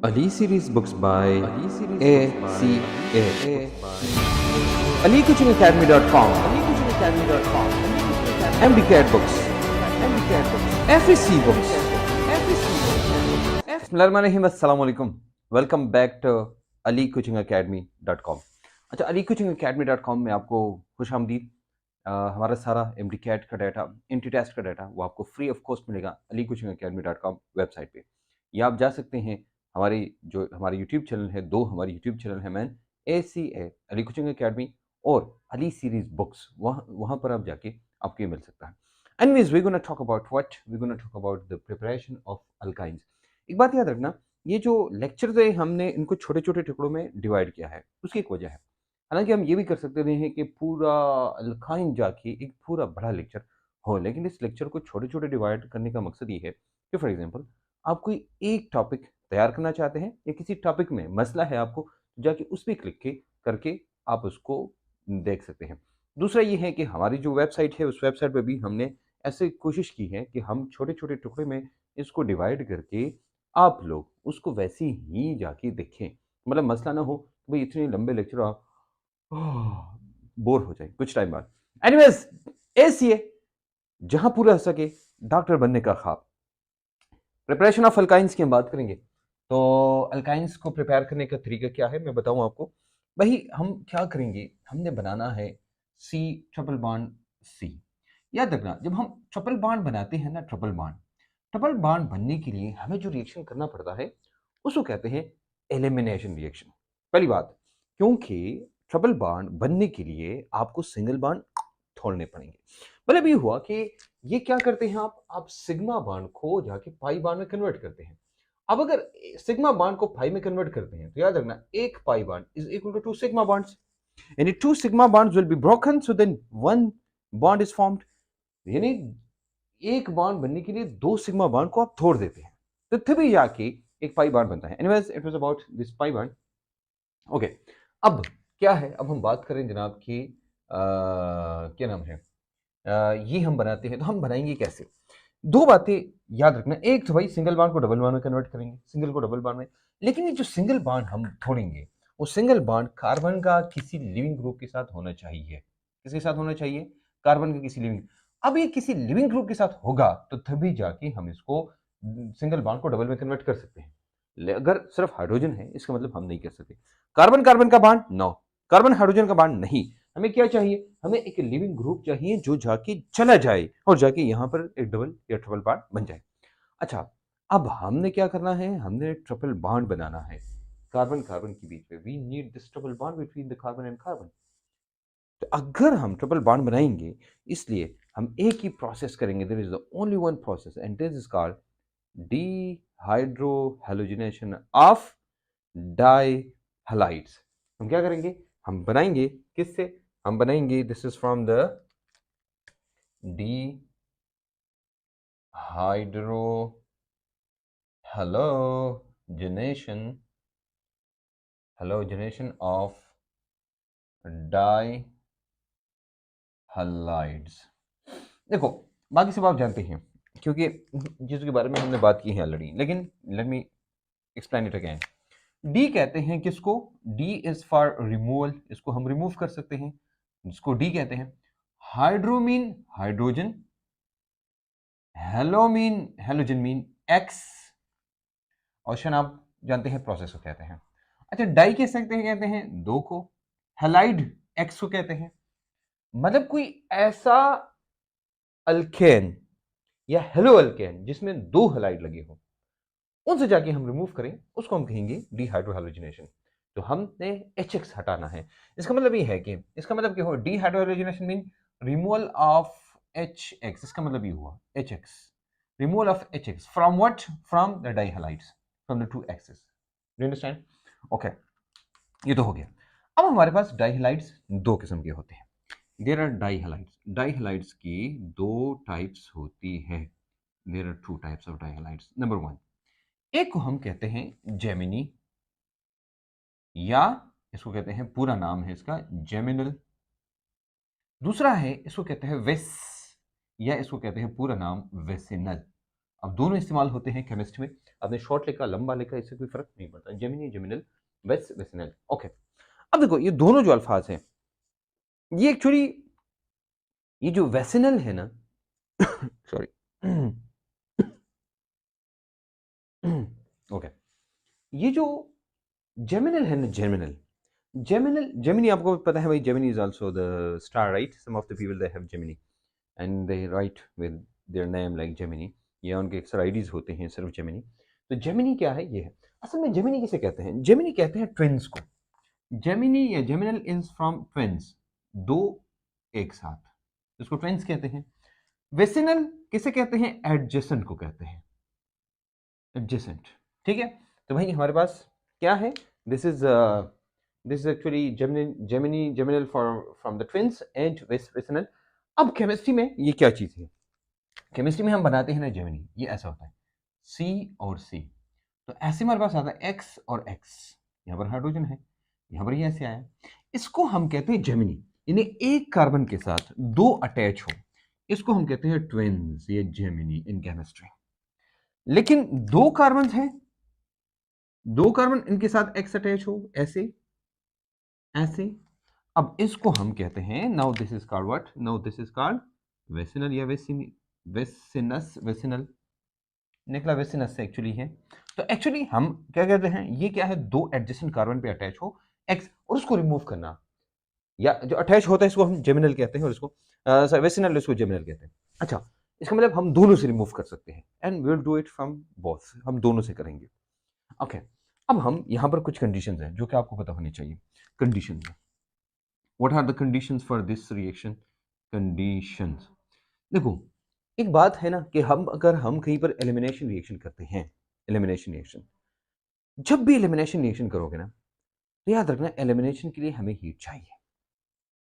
Ali series books by ACA. AliKuchingAcademy.com. MDCAT Books. FEC Books. Bismillahirrahmanirrahim. Assalamualaikum. Welcome back to AliKuchingAcademy.com. अच्छा, AliKuchingAcademy.com में आपको खुशामदीद। हमारा सारा MDCAT का डाटा, एंटी टेस्ट का डाटा वो आपको फ्री ऑफ कॉस्ट मिलेगा AliKuchingAcademy.com वेबसाइट पे। या आप जा सकते हैं हमारे यूट्यूब चैनल है, दो हमारे यूट्यूब चैनल है, man ACA Ali coaching academy और अली सीरीज बुक्स, वहाँ पर आप जाके आपको ये मिल सकता है। Anyways we gonna talk about the preparation of alkynes. एक बात याद रखना, ये जो लेक्चर है हमने इनको छोटे छोटे टुकड़ों में डिवाइड किया है, उसकी एक वजह है। हालांकि हम ये भी कर सकते थे हैं कि पूरा अल्काइन जाके एक पूरा बड़ा लेक्चर हो, लेकिन इस लेक्चर को छोटे छोटे डिवाइड करने का मकसद ये है कि फॉर एग्जाम्पल आप कोई एक टॉपिक तैयार करना चाहते हैं या किसी टॉपिक में मसला है आपको, तो जाके उस पर क्लिक करके आप उसको देख सकते हैं। दूसरा ये है कि हमारी जो वेबसाइट है उस वेबसाइट पर भी हमने ऐसे कोशिश की है कि हम छोटे छोटे टुकड़े में इसको डिवाइड करके आप लोग उसको वैसे ही जाके देखें। मतलब मसला ना हो कि भाई इतने लंबे लेक्चर आप बोर हो जाए कुछ टाइम बाद। एनीवेज एसीए, जहां पूरा हो सके डॉक्टर बनने का ख्वाब। प्रिपरेशन ऑफ अल्काइंस की हम बात करेंगे, तो अल्काइंस को प्रिपेयर करने का तरीका क्या है मैं बताऊं आपको। भाई हम क्या करेंगे, हमने बनाना है सी ट्रिपल बॉन्ड सी। याद रखना, जब हम ट्रिपल बॉन्ड बनाते हैं ना, ट्रिपल बॉन्ड बनने के लिए हमें जो रिएक्शन करना पड़ता है उसको कहते हैं एलिमिनेशन रिएक्शन। पहली बात, क्योंकि ट्रिपल बॉन्ड बनने के लिए आपको सिंगल बॉन्ड छोड़ने पड़ेंगे। मतलब ये हुआ कि ये क्या करते हैं आप सिग्मा बॉन्ड को जाके पाई बॉन्ड में कन्वर्ट करते हैं। अब अगर सिग्मा बॉन्ड को पाई में कन्वर्ट करते हैं तो याद रखना एक pi bond is equal to two sigma bonds, यानी two sigma bonds will be broken so then one bond is formed. यानी एक बॉन्ड बनने के लिए दो सिग्मा बॉन्ड को आप तोड़ देते हैं तो तभी जाके एक पाई बॉन्ड बनता है। Anyways it was about this pi bond. Okay, अब क्या है, अब हम बात करें जनाब की क्या नाम है, ये हम बनाते हैं तो हम बनाएंगे कैसे। दो बातें याद रखना, एक तो भाई सिंगल बॉन्ड को डबल बॉन्ड में कन्वर्ट करेंगे, सिंगल को डबल बॉन्ड में। लेकिन ये जो सिंगल बॉन्ड हम छोड़ेंगे वो सिंगल बॉन्ड कार्बन का किसी लिविंग ग्रुप के साथ होना चाहिए। किसके साथ होना चाहिए? कार्बन के किसी लिविंग। अब ये किसी लिविंग ग्रुप के साथ होगा तो तभी जाके हम इसको सिंगल बॉन्ड को डबल में कन्वर्ट कर सकते हैं। अगर सिर्फ हाइड्रोजन है इसका मतलब हम नहीं कर सकते। कार्बन कार्बन का बॉन्ड नो, कार्बन हाइड्रोजन का बॉन्ड नहीं। हमें क्या चाहिए? हमें एक लिविंग ग्रुप चाहिए जो जाके चला जाए और जाके यहां पर एक डबल या ट्रिपल बॉन्ड बन जाए। अच्छा, अब हमने क्या करना है, हमने ट्रिपल बॉन्ड बनाना है कार्बन कार्बन के बीच में। We need this triple bond between the carbon and carbon. तो अगर हम ट्रिपल बॉन्ड बनाएंगे, इसलिए हम एक ही प्रोसेस करेंगे। There is the only one process and this is called dehydrohalogenation of dihalides. हम क्या करेंगे, हम बनाएंगे किससे, हम बनाएंगे this is from the dehydrohalogenation of dihalides. देखो, बाकी सब आप जानते हैं क्योंकि जिसके बारे में हमने बात की है ऑलरेडी, लेकिन let me explain it again. D कहते हैं किसको? डी इज फॉर रिमूवल, इसको हम रिमूव कर सकते हैं, इसको डी कहते हैं। Hydro mean hydrogen, hello mean halogen mean x. Option आप जानते हैं प्रोसेस को कहते हैं। अच्छा, डाई कह सकते हैं, कहते हैं दो को, हेलाइड एक्स को कहते हैं। मतलब कोई ऐसा अल्केन या हेलो अल्केन जिसमें दो हेलाइड लगे हो, उनसे जाके हम रिमूव करें उसको हम कहेंगे डीहाइड्रोहैलोजिनेशन। तो हमने HX हटाना है। इसका मतलब ये है कि इसका मतलब क्या हो, dehydrohalogenation mean removal of HX। इसका मतलब ये हुआ HX, removal of HX from what, from the dihalides, from the two excess. You understand? Okay, ये तो हो गया। अब हमारे पास डाइहैलाइड्स दो किस्म के होते हैं। देयर आर डाइहैलाइड्स, डाइहैलाइड्स की दो टाइप्स होती है। There are two types of dihalides. Number one, एक को हम कहते हैं जेमिनी, या इसको कहते हैं, पूरा नाम है इसका जेमिनल। दूसरा है इसको कहते हैं वेस, या इसको कहते हैं पूरा नाम वेसिनल। अब दोनों इस्तेमाल होते हैं केमिस्ट्री में। आपने शॉर्ट लिखा, लंबा लिखा, इससे कोई फर्क नहीं पड़ता। Gemini, geminal, वेसिनल। ओके, अब देखो ये दोनों जो अल्फाज हैं, ये एक्चुअली ये जो वेसिनल है ना सॉरी ओके, ये जो जेमिनल है ना, जेमिनल, जेमिनी आपको पता है भाई, Gemini is also the star, right? Some of the people they have Gemini and they write with their name like Gemini. ये उनके अक्सर आईडीज होते हैं सिर्फ जेमिनी। तो जेमिनी क्या है? ये है असल में। जेमिनी किसे कहते हैं? जेमिनी कहते हैं ट्विंस को। जेमिनी या जेमिनल इज फ्रॉम ट्विंस, दो एक साथ, इसको ट्विंस कहते हैं। वेसिनल किसे कहते हैं? एडजेसेंट को कहते हैं, एडजेसेंट। ठीक है, तो भाई हमारे पास क्या है? This is actually gemini, geminal from the twins and vicinal. अब केमिस्ट्री में ये क्या चीज है? केमिस्ट्री में हम बनाते हैं ना जेमिनी, ये ऐसा होता है सी और सी। तो ऐसे हमारे पास आता है एक्स और एक्स, यहाँ पर हाइड्रोजन है, यहाँ पर ये ऐसे आया, इसको हम कहते हैं जेमिनी। इन्हें एक कार्बन के साथ दो अटैच हो, इसको हम कहते हैं ट्विंस, ये जेमिनी इन केमिस्ट्री। लेकिन दो कार्बन हैं, दो कार्बन इनके साथ एक्स अटैच हो, ऐसे ऐसे, अब इसको हम कहते हैं, now this is called what? Now this is called vicinal या वेसिनस, वेसिनल निकला वेसिनस से एक्चुअली है। तो एक्चुअली हम क्या कहते हैं? ये क्या है? दो एडजेसेंट कार्बन पे अटैच हो एक्स, और उसको रिमूव करना, या जो अटैच होता है इसको हम जेमिनल कहते हैं, और इसको वेसिनल, इसको जेमिनल कहते हैं। अच्छा, इसका मतलब हम दोनों से रिमूव कर सकते हैं, and we will do it from both, हम दोनों से करेंगे। ओके, अब हम यहाँ पर कुछ कंडीशंस हैं जो कि आपको पता होनी चाहिए। Conditions, what are the conditions for this reaction? Conditions, देखो एक बात है ना कि अगर हम कहीं पर एलिमिनेशन रिएक्शन करते हैं, एलिमिनेशन रिएक्शन, जब भी एलिमिनेशन रिएक्शन करोगे ना, तो याद रखना एलिमिनेशन के लिए हमें हीट चाहिए।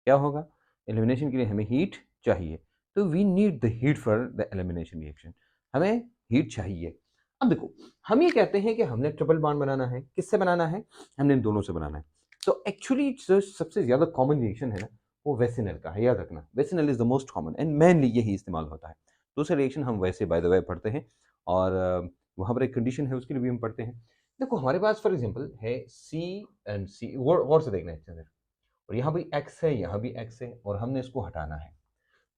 क्या होगा? एलिमिनेशन के लिए हमें हीट चाहिए, तो we need the heat for the elimination reaction, हमें हीट चाहिए। अब देखो, हम ये कहते हैं कि हमने ट्रिपल बॉन्ड बनाना है, किससे बनाना है? हमने इन दोनों से बनाना है। तो एक्चुअली जो सबसे ज्यादा कॉमन रिएक्शन है ना, वो वेसिनल का है, याद रखना, vicinal is the most common and mainly यही इस्तेमाल होता है। दूसरे रिएक्शन हम वैसे बाय द वे पढ़ते हैं, और वहां पर एक कंडीशन है, उसके लिए भी हम पढ़ते हैं। देखो हमारे पास फॉर एग्जाम्पल है सी एंड सी, गौर से देखना है, और यहाँ भी एक्स है, यहाँ भी एक्स है, और हमने इसको हटाना है।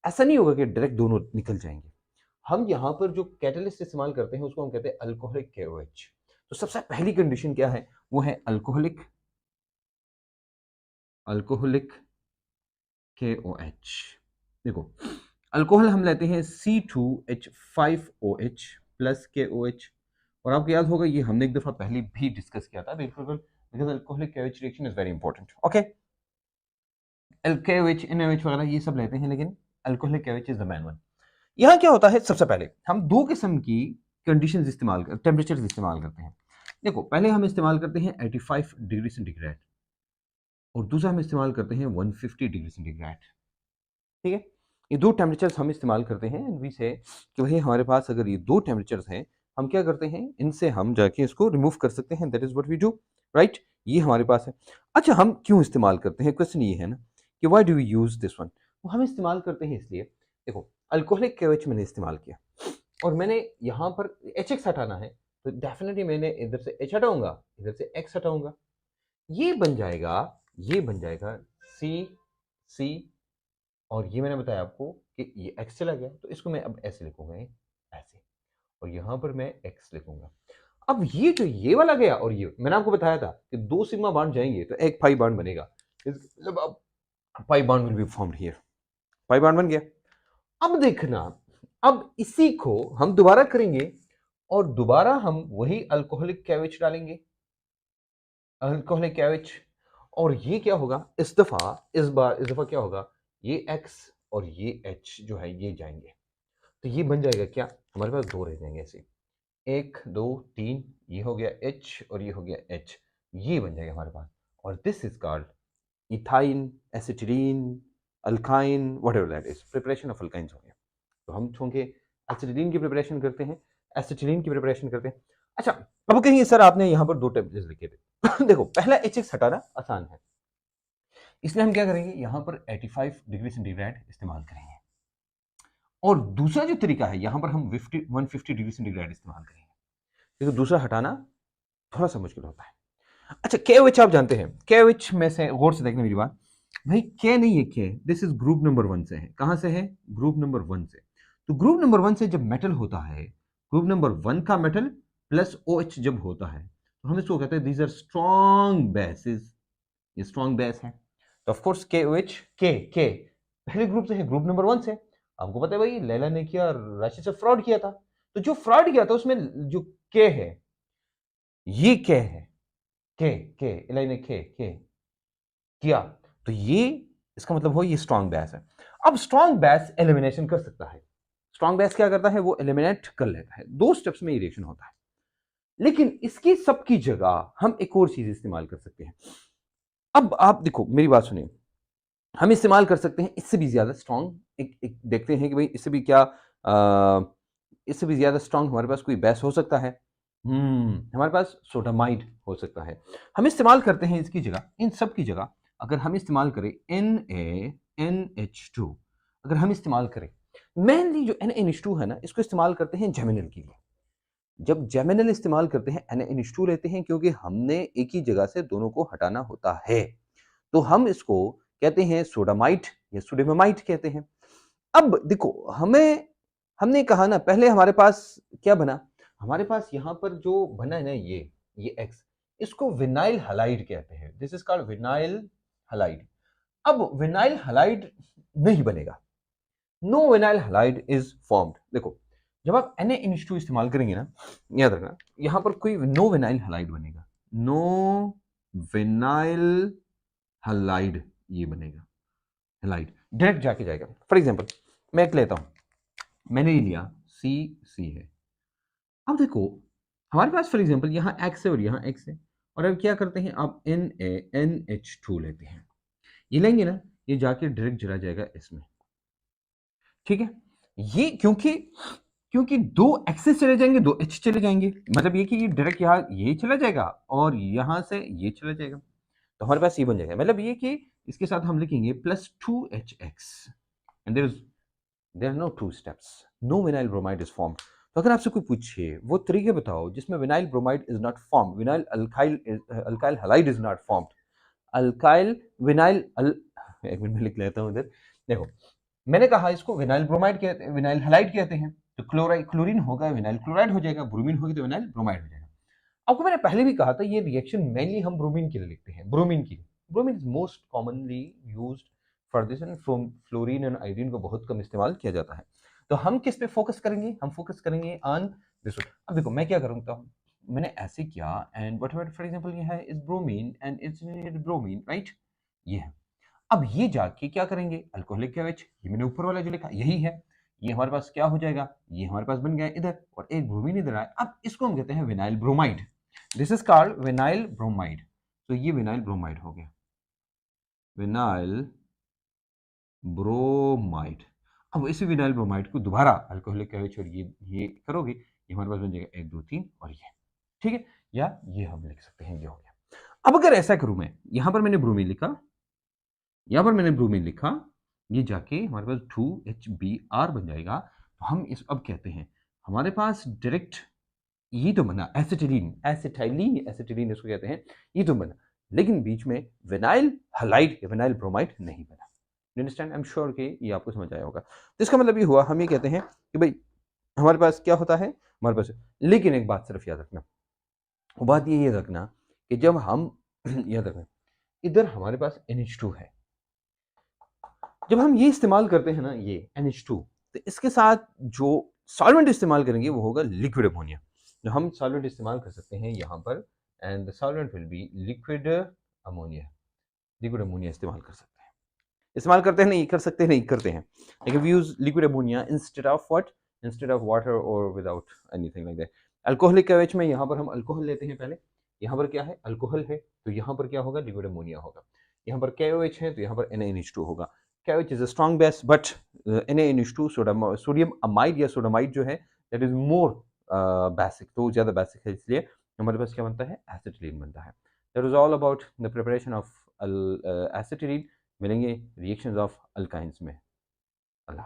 ऐसा नहीं होगा कि डायरेक्ट दोनों निकल जाएंगे। हम यहाँ पर जो कैटलिस्ट इस्तेमाल करते हैं उसको हम कहते हैं अल्कोहलिक KOH। तो सबसे पहली कंडीशन क्या है? वो है अल्कोहलिक, अल्कोहलिक KOH। देखो, अल्कोहल हम लेते हैं C2H5OH प्लस KOH, और आपको याद होगा ये हमने एक दफा पहले भी डिस्कस किया था, because alcoholic KOH reaction is very important. Okay, KOH, NaOH वगैरह ये सब लेते हैं, लेकिन alcoholic KOH is the main one. यहाँ क्या होता है? सबसे पहले हम दो किस्म की कंडीशंस इस्तेमाल कर, टेम्परेचर इस्तेमाल करते हैं। देखो, पहले हम इस्तेमाल करते हैं 85 डिग्री सेंटीग्रेड, और दूसरा हम इस्तेमाल करते हैं 150 डिग्री सेंटीग्रेड। ठीक है, ये दो टेम्परेचर्स हम इस्तेमाल करते हैं, एंड वी से कि भाई हमारे पास अगर ये दो टेम्परेचर्स हैं, हम क्या करते हैं? इनसे हम जाके इसको रिमूव कर सकते हैं, that is what we do, right? ये हमारे पास है। अच्छा, हम क्यों इस्तेमाल करते हैं? क्वेश्चन ये है ना कि why do we use this one? वो हम इस्तेमाल करते हैं इसलिए, देखो अल्कोहलिक KOH मैंने इस्तेमाल किया, और मैंने यहाँ पर HX हटाना है, तो डेफिनेटली मैंने इधर से H हटाऊंगा, इधर से X हटाऊंगा, ये बन जाएगा, ये बन जाएगा C, और ये मैंने बताया आपको कि ये X चला गया, तो इसको मैं अब ऐसे लिखूंगा, ऐसे, और यहाँ पर मैं X लिखूंगा। अब ये जो ये वाला गया, और ये मैंने आपको बताया था कि दो सिग्मा बॉन्ड जाएंगे तो एक पाई बॉन्ड बनेगा, मतलब अब pi bond will be formed here, pi bond बन गया। अब देखना, अब इसी को हम दोबारा करेंगे, और दोबारा हम वही अल्कोहलिक KOH डालेंगे, अल्कोहलिक KOH, और ये क्या होगा इस दफा क्या होगा? ये X और ये H जो है ये जाएंगे, तो ये बन जाएगा क्या? हमारे पास दो रह जाएंगे ऐसे, 1 2 3, ये हो गया H और ये हो गया H, ये बन जाएगा हमारे पास, और this is called ethyne, acetylene, alkyne, whatever that is, preparation of alkynes हो गया। तो हम चूंकि एसिटिलीन की प्रिपरेशन करते हैं, एसिटिलीन की प्रिपरेशन करते हैं। अच्छा, अब कहेंगे सर आपने यहाँ पर दो टेम्परेचर लिखे थे देखो, पहला HX हटाना आसान है, इसलिए हम क्या करेंगे? यहाँ पर 85 डिग्री सेंटीग्रेड इस्तेमाल करेंगे, और दूसरा जो तरीका है, यहां पर हम 150 डिग्री सेंटीग्रेड इस्तेमाल करेंगे, क्योंकि दूसरा हटाना थोड़ा सा मुश्किल होता है। अच्छा, KOH आप जानते हैं, KOH में से गौर से देखना मेरी बात भाई, के नहीं है, के दिस इज ग्रुप नंबर 1 से है। कहां से है? ग्रुप नंबर 1 से। तो ग्रुप नंबर 1 से जब मेटल होता है, ग्रुप नंबर 1 का मेटल प्लस OH जब होता है, तो हम इसको कहते हैं दीज आर स्ट्रॉन्ग बेसिस, ये स्ट्रॉन्ग बेस है। तो ऑफ कोर्स KOH, के पहले ग्रुप से है, ग्रुप नंबर 1 से। आपको पता है भाई, लैला ने किया, राशि से फ्रॉड किया था, तो जो फ्रॉड किया था उसमें जो के है, ये के है, के इलाई ने के किया, तो ये इसका मतलब हो ये स्ट्रॉन्ग बेस है। अब स्ट्रॉन्ग बेस एलिमिनेशन कर सकता है। स्ट्रॉन्ग बेस क्या करता है? वो एलिमिनेट कर लेता है। 2 स्टेप्स में ये रिएक्शन होता है। लेकिन इसकी सबकी जगह हम एक और चीज इस्तेमाल कर सकते हैं। अब आप देखो, मेरी बात सुनिए, हम इस्तेमाल कर सकते हैं इससे भी ज्यादा स्ट्रॉन्ग, एक देखते हैं कि भाई इससे भी क्या, इससे भी ज्यादा स्ट्रॉन्ग हमारे पास कोई बेस हो सकता है। हमारे पास सोडामाइड हो सकता है। हम इस्तेमाल करते हैं इसकी जगह, इन सब की जगह अगर हम इस्तेमाल करें NaNH2, अगर हम इस्तेमाल करें, मेनली जो NaNH2 है ना, इसको इस्तेमाल करते हैं जेमिनल के लिए। जब जेमिनल इस्तेमाल करते हैं NaNH2 लेते हैं, क्योंकि हमने एक ही जगह से दोनों को हटाना होता है, तो हम इसको कहते हैं सोडामाइड या सोडियमाइड कहते हैं। अब देखो, हमने कहा ना पहले, हमारे पास क्या बना, हमारे पास यहां पर जो बना है ना, ये X, इसको विनाइल हलाइड कहते हैं। This is called vinyl halide. अब विनाइल हलाइड नहीं बनेगा, no vinyl halide is formed. देखो, जब आप NaNH2 इस्तेमाल करेंगे ना, याद रखना, यहां पर कोई नो विनाइल हलाइड बनेगा, नो विनाइल हलाइड ये बनेगा, हलाइड डायरेक्ट जाके जाएगा। फॉर एग्जांपल मैं एक लेता हूं, मैंने ये लिया C है। अब देखो, हमारे पास फॉर एग्जांपल यहाँ X है और यहाँ X है, और अब क्या करते हैं, आप NaNH2 लेते हैं, ये लेंगे ना, ये जाके डायरेक्ट चला जाएगा इसमें, ठीक है। ये क्योंकि क्योंकि 2 एक्सेस चले जाएंगे, 2 H चले जाएंगे, मतलब ये कि ये डायरेक्ट यहाँ ये चला जाएगा और यहाँ से ये चला जाएगा, तो हमारे पास ये बन जाएगा। मतलब ये कि इसके साथ हम लिखेंगे +2HX and there are no 2 steps, no vinyl bromide is formed. तो अगर आपसे कोई पूछे वो तरीके बताओ जिसमें vinyl bromide is not formed, vinyl alkyl halide is not formed, alkyl vinyl एक मिनट में लिख लेता हूं इधर। देखो, मैंने कहा इसको विनाइल ब्रोमाइड कहते हैं, विनाइल हलाइड कहते हैं। तो क्लोरीन होगा विनाइल क्लोराइड हो जाएगा, ब्रोमीन होगी तो विनाइल ब्रोमाइड हो जाएगा। आपको मैंने पहले भी कहा था, ये रिएक्शन मेनली हम ब्रोमीन के लिए लिखते हैं, ब्रोमीन की। Bromine is most commonly used for this, and fluorine and iodine को बहुत कम इस्तेमाल किया जाता है। तो हम किस पे फोकस करेंगे? हम फोकस करेंगे ऑन दिस। अब देखो मैं क्या करूंगा, मैंने ऐसे किया, एंड व्हाटएवर फॉर एग्जांपल ये है is bromine and it's bromine, right, ये है। अब ये जाके क्या करेंगे, अल्कोहलिक KOH, ये मैंने ऊपर वाला जो लिखा यही है, ये हमारे पास क्या हो जाएगा, ये हमारे पास बन गया इधर, और एक ब्रोमीन इधर आया। अब इसको हम कहते हैं vinyl bromide, this is called vinyl bromide. तो ये विनाइल ब्रोमाइड हो गया, विनाइल ब्रोमाइड। अब इसी विनाइल ब्रोमाइड को दोबारा अल्कोहलिक KOH और ये करोगे, ये हमारे पास बन जाएगा 1 2 3 और ये, ठीक है, या ये हम लिख सकते हैं, ये हो गया। अब अगर ऐसा करूं मैं, यहां पर मैंने ब्रोमीन लिखा, यहां पर मैंने ब्रोमीन लिखा, ये जाके हमारे पास 2HBr बन जाएगा। तो हम इस अब कहते हैं हमारे पास डायरेक्ट ये तो बना एसिटिलीन, एसिटिलीन इसको कहते हैं, ये तो बना, लेकिन बीच में विनाइल हलाइड या विनाइल ब्रोमाइड नहीं बना। You understand? I am sure कि ये आपको समझ आया होगा। तो इसका मतलब ये हुआ, हम ये कहते हैं कि भाई हमारे पास क्या होता है, हमारे पास, लेकिन एक बात सिर्फ याद रखना, वो बात ये याद रखना कि जब हम याद रखना, इधर हमारे पास NH2 है, जब हम ये इस्तेमाल करते हैं ना, ये NH2, तो इसके साथ जो सॉल्वेंट इस्तेमाल करेंगे वो होगा लिक्विड अमोनिया। जो हम सॉल्वेंट इस्तेमाल कर सकते हैं यहाँ पर, and the solvent will be liquid ammonia. Liquid ammonia इस्तेमाल कर सकते हैं, इस्तेमाल करते हैं, नहीं कर सकते, नहीं करते हैं, लेकिन we use liquid ammonia instead of what, instead of water और without anything like that. Alcoholic KOH में यहाँ पर हम अल्कोहल लेते हैं पहले, यहाँ पर क्या है, अल्कोहल है, तो यहाँ पर क्या होगा, लिक्विड अमोनिया होगा। यहाँ पर KOH है तो यहाँ पर NaNH2 होगा। KOH is a strong base, but NaNH2 sodium amide या सोडामाइड जो है, दैट इज मोर बेसिक, तो ज़्यादा बेसिक है, इसलिए हमारे पास क्या बनता है, एसिटिलीन बनता है। That is all about the preparation of acetylene. मिलेंगे रिएक्शंस ऑफ अल्काइंस में। अल्लाह।